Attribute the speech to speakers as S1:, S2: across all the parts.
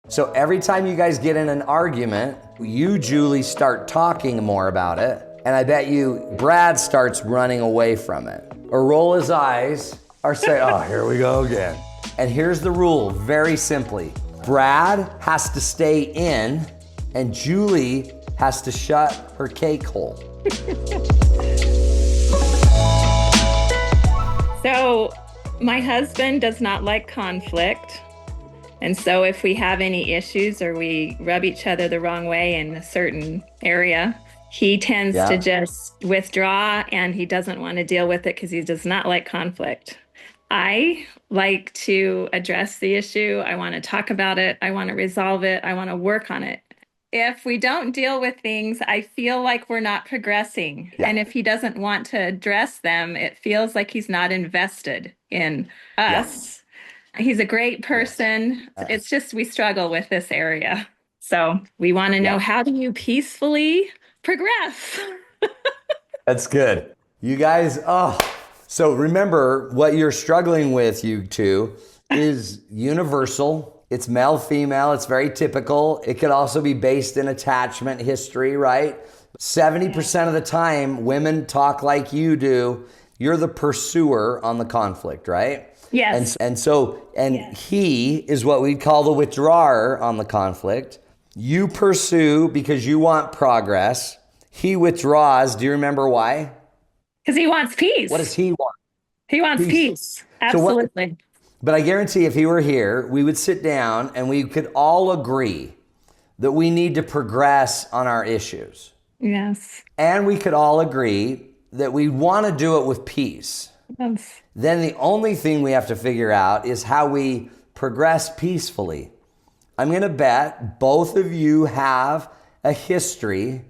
S1: So every time you guys get in an argument, you, Julie, start talking more about it. And I bet you Brad starts running away from it or roll his eyes or say, oh, here we go again. And here's the rule, very simply. Brad has to stay in and Julie has to shut her cake hole.
S2: So my husband does not like conflict. And so if we have any issues or we rub each other the wrong way in a certain area, he tends to just withdraw and he doesn't want to deal with it because he does not like conflict. I like to address the issue. I want to talk about it. I want to resolve it. I want to work on it. If we don't deal with things, I feel like we're not progressing.
S1: Yeah.
S2: And if he doesn't want to address them, it feels like he's not invested in us. He's a great person. It's just we struggle with this area. So we want to know, how do you peacefully progress?
S1: That's good. You guys, so remember what you're struggling with, you two, is universal. It's male, female. It's very typical. It could also be based in attachment history, right? 70% of the time, women talk like you do. You're the pursuer on the conflict, right?
S2: Yes.
S1: And he is what we'd call the withdrawer on the conflict. You pursue because you want progress. He withdraws. Do you remember why?
S2: Because he wants peace.
S1: What does he want?
S2: He wants peace. Absolutely.
S1: But I guarantee if he were here, we would sit down and we could all agree that we need to progress on our issues.
S2: Yes.
S1: And we could all agree that we want to do it with peace.
S2: Yes.
S1: Then the only thing we have to figure out is how we progress peacefully. I'm going to bet both of you have a history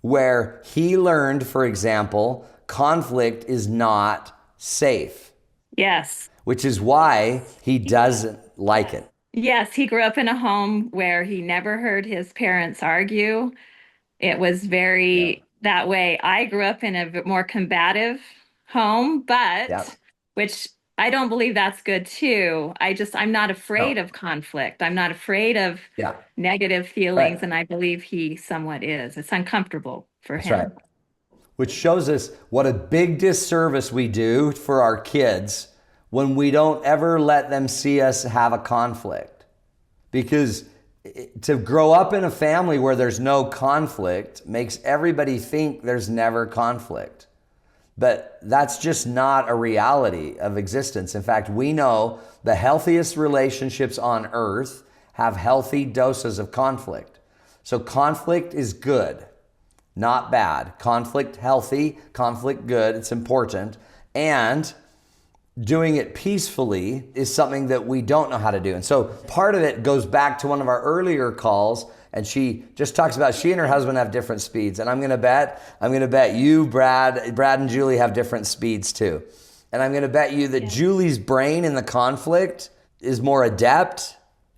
S1: where he learned, for example, conflict is not safe.
S2: Yes.
S1: Which is why he doesn't like it.
S2: Yes, he grew up in a home where he never heard his parents argue. It was very that way. I grew up in a more combative home, but which I don't believe that's good too. I'm not afraid of conflict. I'm not afraid of negative feelings. And I believe he somewhat is. It's uncomfortable for him.
S1: Right. Which shows us what a big disservice we do for our kids when we don't ever let them see us have a conflict. Because to grow up in a family where there's no conflict makes everybody think there's never conflict. But that's just not a reality of existence. In fact, we know the healthiest relationships on earth have healthy doses of conflict. So conflict is good, not bad. Conflict healthy, conflict good, it's important. And doing it peacefully is something that we don't know how to do. And so part of it goes back to one of our earlier calls, and she just talks about she and her husband have different speeds. And I'm gonna bet you, Brad and Julie have different speeds too. And I'm gonna bet you that Julie's brain in the conflict is more adept.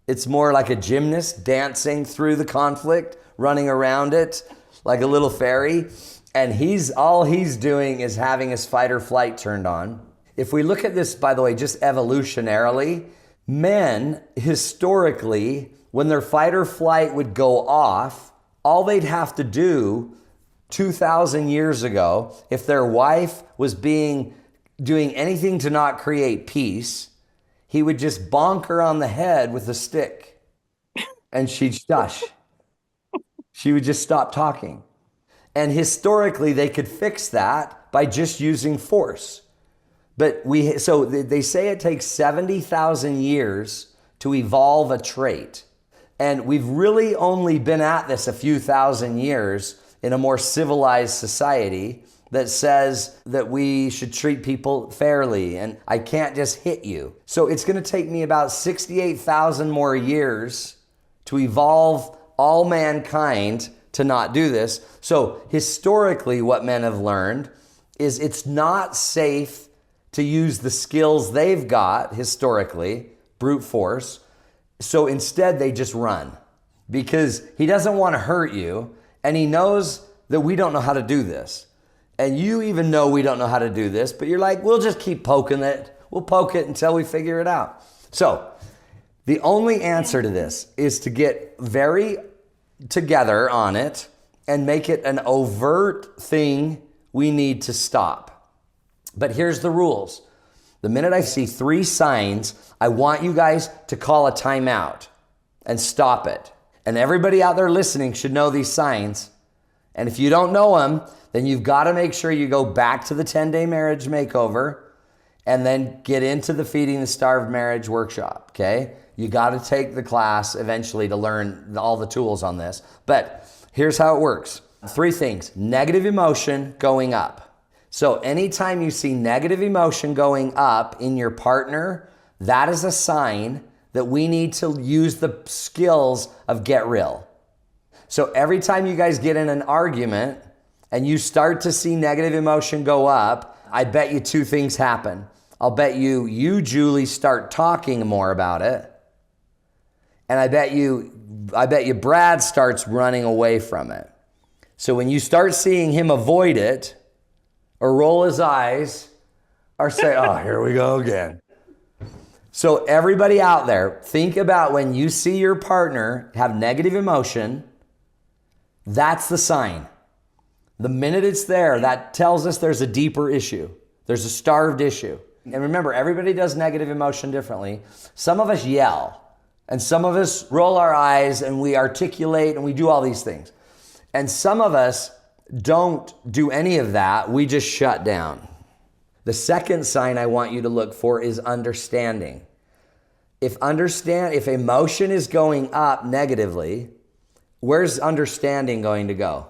S1: It's more like a gymnast dancing through the conflict, running around it like a little fairy. And all he's doing is having his fight or flight turned on. If we look at this, by the way, just evolutionarily, men historically, when their fight or flight would go off, all they'd have to do 2,000 years ago, if their wife was doing anything to not create peace, he would just bonk her on the head with a stick and she'd shush. She would just stop talking. And historically, they could fix that by just using force. But so they say it takes 70,000 years to evolve a trait. And we've really only been at this a few thousand years in a more civilized society that says that we should treat people fairly and I can't just hit you. So it's going to take me about 68,000 more years to evolve all mankind to not do this. So historically, what men have learned is it's not safe to use the skills they've got historically, brute force. So instead they just run because he doesn't want to hurt you and he knows that we don't know how to do this. And you even know we don't know how to do this, but you're like, we'll just keep poking it. We'll poke it until we figure it out. So The only answer to this is to get very together on it and make it an overt thing we need to stop. But here's the rules. The minute I see 3 signs, I want you guys to call a timeout and stop it. And everybody out there listening should know these signs. And if you don't know them, then you've got to make sure you go back to the 10-day marriage makeover and then get into the Feeding the Starved Marriage workshop, okay? You got to take the class eventually to learn all the tools on this. But here's how it works. 3 things. Negative emotion going up. So anytime you see negative emotion going up in your partner, that is a sign that we need to use the skills of get real. So every time you guys get in an argument and you start to see negative emotion go up, I bet you 2 things happen. I'll bet you, Julie, start talking more about it. And I bet you Brad starts running away from it. So when you start seeing him avoid it, or roll his eyes, or say, oh, here we go again. So everybody out there, think about when you see your partner have negative emotion, that's the sign. The minute it's there, that tells us there's a deeper issue. There's a starved issue. And remember, everybody does negative emotion differently. Some of us yell, and some of us roll our eyes, and we articulate, and we do all these things. And some of us don't do any of that. We just shut down. The second sign I want you to look for is understanding. If emotion is going up negatively, where's understanding going to go?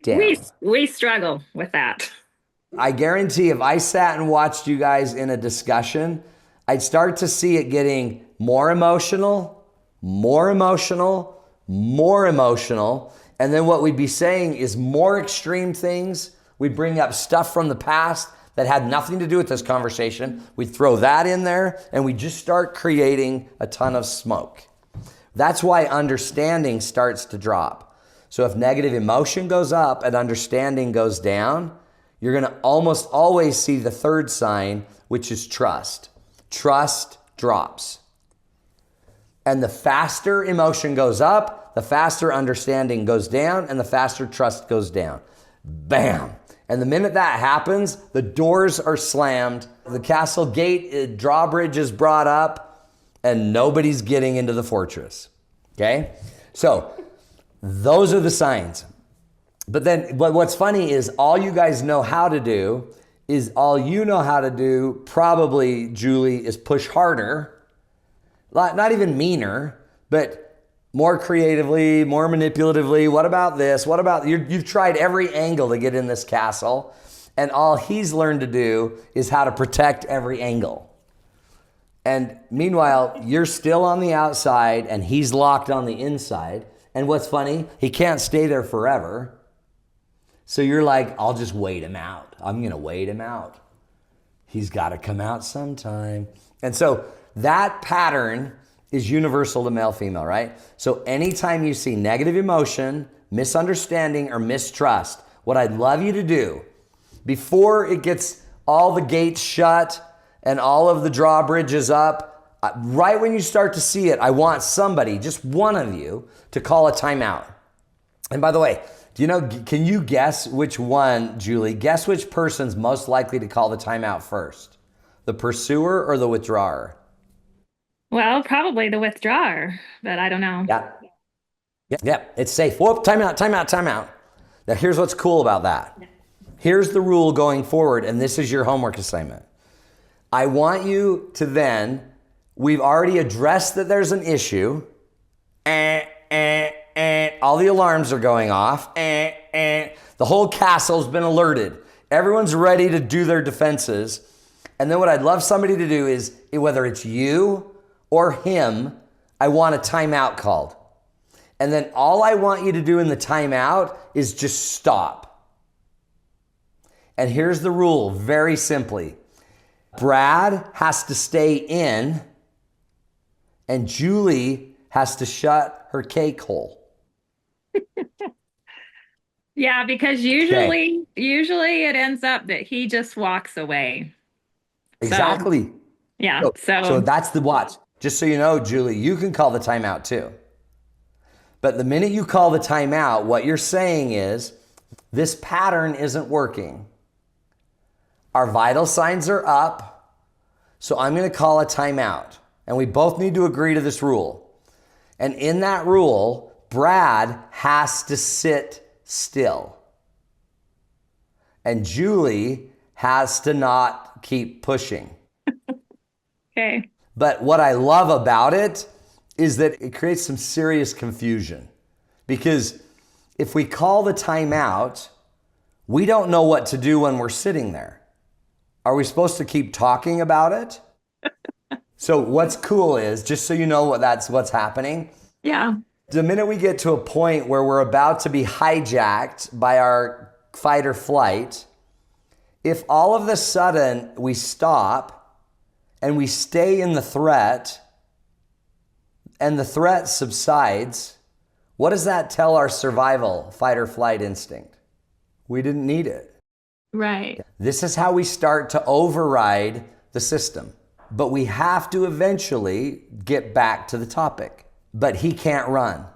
S1: Down.
S2: We struggle with that.
S1: I guarantee if I sat and watched you guys in a discussion, I'd start to see it getting more emotional, more emotional, more emotional. And then what we'd be saying is more extreme things. We'd bring up stuff from the past that had nothing to do with this conversation. We'd throw that in there and we just start creating a ton of smoke. That's why understanding starts to drop. So if negative emotion goes up and understanding goes down, you're going to almost always see the third sign, which is trust. Trust drops. And the faster emotion goes up, the faster understanding goes down, and the faster trust goes down. Bam. And the minute that happens, the doors are slammed, the castle gate drawbridge is brought up, and nobody's getting into the fortress. Okay? So those are the signs. But what's funny is all you guys know how to do is probably, Julie, is push harder. Not even meaner, but more creatively, more manipulatively. What about this? What about, you've tried every angle to get in this castle, and all he's learned to do is how to protect every angle. And meanwhile, you're still on the outside and he's locked on the inside. And what's funny, he can't stay there forever. So you're like, I'll just wait him out. I'm going to wait him out. He's got to come out sometime. And so that pattern is universal to male, female, right? So anytime you see negative emotion, misunderstanding, or mistrust, what I'd love you to do before it gets all the gates shut and all of the drawbridges up, right when you start to see it, I want somebody, just one of you, to call a timeout. And by the way, can you guess which one, Julie? Guess which person's most likely to call the timeout first? The pursuer or the withdrawer?
S2: Well, probably the withdrawer, but I don't know.
S1: Yeah, it's safe. Whoop, timeout, timeout, timeout. Now here's what's cool about that. Here's the rule going forward, and this is your homework assignment. I want you to we've already addressed that there's an issue. All the alarms are going off. The whole castle's been alerted. Everyone's ready to do their defenses. And then what I'd love somebody to do is, whether it's you or him, I want a timeout called. And then all I want you to do in the timeout is just stop. And here's the rule, very simply. Brad has to stay in, and Julie has to shut her cake hole.
S2: Yeah, because usually it ends up that he just walks away.
S1: Exactly.
S2: So, Yeah.
S1: So
S2: So,
S1: that's the watch. Just so you know, Julie, you can call the timeout too. But the minute you call the timeout, what you're saying is this pattern isn't working. Our vital signs are up, so I'm going to call a timeout. And we both need to agree to this rule. And in that rule, Brad has to sit still. And Julie has to not keep pushing.
S2: okay.
S1: But what I love about it is that it creates some serious confusion. Because if we call the timeout, we don't know what to do when we're sitting there. Are we supposed to keep talking about it? So what's cool is, just so you know what's happening,
S2: Yeah.
S1: the minute we get to a point where we're about to be hijacked by our fight or flight, if all of a sudden we stop and we stay in the threat and the threat subsides, what does that tell our survival fight or flight instinct? We didn't need it.
S2: Right.
S1: This is how we start to override the system. But we have to eventually get back to the topic. But he can't run.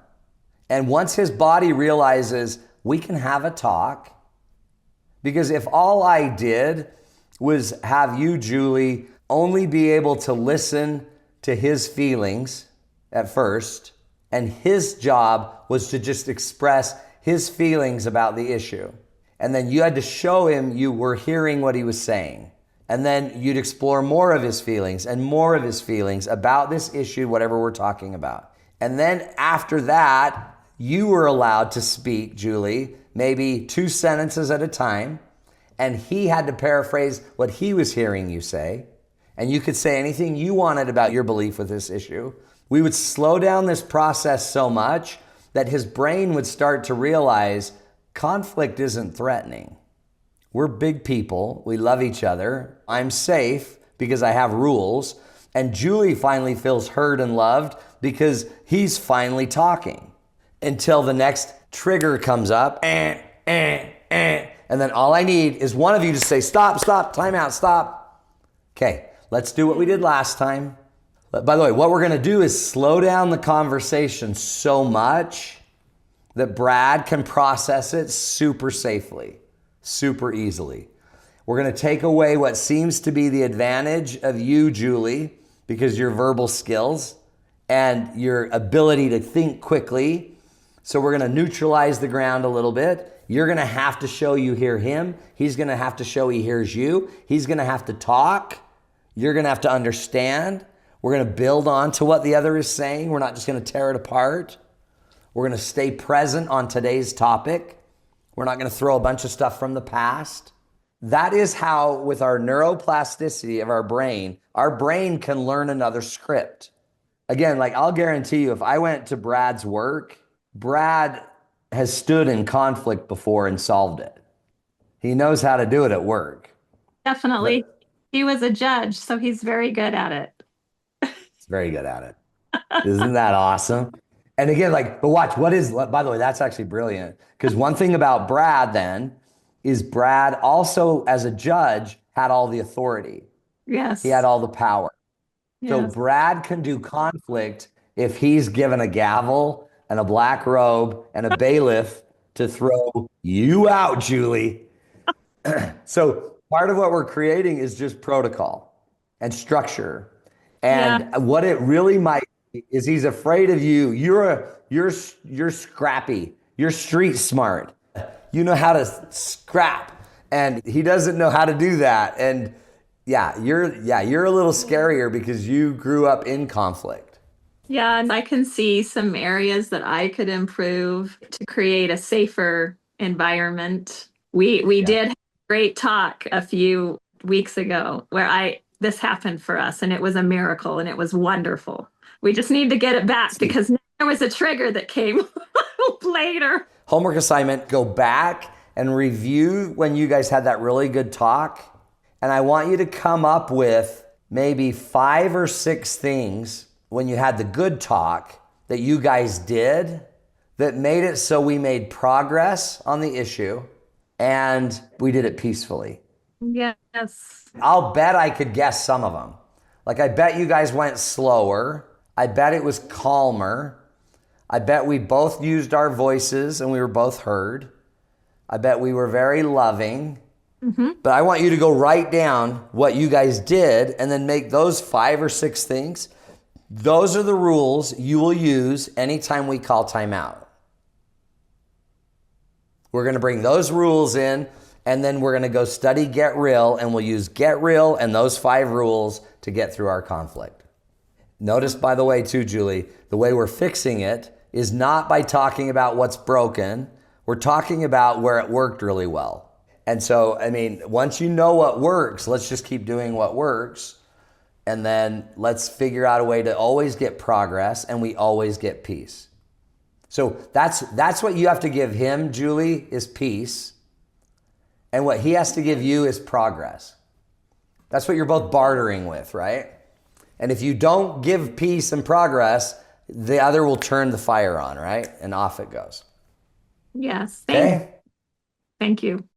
S1: And once his body realizes we can have a talk, because if all I did was have you, Julie, only be able to listen to his feelings at first, and his job was to just express his feelings about the issue. And then you had to show him you were hearing what he was saying. And then you'd explore more of his feelings and more of his feelings about this issue, whatever we're talking about. And then after that, you were allowed to speak, Julie, maybe 2 sentences at a time. And he had to paraphrase what he was hearing you say. And you could say anything you wanted about your belief with this issue. We would slow down this process so much that his brain would start to realize conflict isn't threatening. We're big people. We love each other. I'm safe because I have rules. And Julie finally feels heard and loved because he's finally talking. Until the next trigger comes up. And then all I need is one of you to say, stop, time out, stop. Okay, let's do what we did last time. By the way, what we're going to do is slow down the conversation so much that Brad can process it super safely, super easily. We're going to take away what seems to be the advantage of you, Julie, because your verbal skills and your ability to think quickly. So we're going to neutralize the ground a little bit. You're going to have to show you hear him. He's going to have to show he hears you. He's going to have to talk. You're going to have to understand. We're going to build on to what the other is saying. We're not just going to tear it apart. We're going to stay present on today's topic. We're not going to throw a bunch of stuff from the past. That is how, with our neuroplasticity of our brain can learn another script. Again, like I'll guarantee you, if I went to Brad's work, Brad has stood in conflict before and solved it. He knows how to do it at work.
S2: Definitely. He was a judge, so he's very good at it.
S1: He's very good at it. Isn't that awesome? And again, but watch, by the way, that's actually brilliant. Because one thing about Brad then is Brad also, as a judge, had all the authority.
S2: Yes.
S1: He had all the power.
S2: Yes.
S1: So Brad can do conflict if he's given a gavel and a black robe and a bailiff to throw you out, Julie. So part of what we're creating is just protocol and structure. And what it really might be is he's afraid of you. You're scrappy. You're street smart. You know how to scrap. And he doesn't know how to do that. And you're a little scarier because you grew up in conflict.
S2: Yeah, and I can see some areas that I could improve to create a safer environment. We did have a great talk a few weeks ago where this happened for us and it was a miracle and it was wonderful. We just need to get it back because there was a trigger that came later.
S1: Homework assignment, go back and review when you guys had that really good talk. And I want you to come up with maybe 5 or 6 things when you had the good talk that you guys did that made it so we made progress on the issue and we did it peacefully.
S2: Yes.
S1: I'll bet I could guess some of them. Like, I bet you guys went slower. I bet it was calmer. I bet we both used our voices and we were both heard. I bet we were very loving. But I want you to go write down what you guys did and then make those 5 or 6 things. Those are the rules you will use anytime we call timeout. We're going to bring those rules in, and then we're going to go study Get Real, and we'll use Get Real and those 5 rules to get through our conflict. Notice, by the way, too, Julie, the way we're fixing it is not by talking about what's broken. We're talking about where it worked really well. And so, I mean, once you know what works, let's just keep doing what works. And then let's figure out a way to always get progress, and we always get peace. So that's what you have to give him, Julie, is peace. And what he has to give you is progress. That's what you're both bartering with, right? And if you don't give peace and progress, the other will turn the fire on, right? And off it goes.
S2: Yes.
S1: Okay?
S2: Thank you.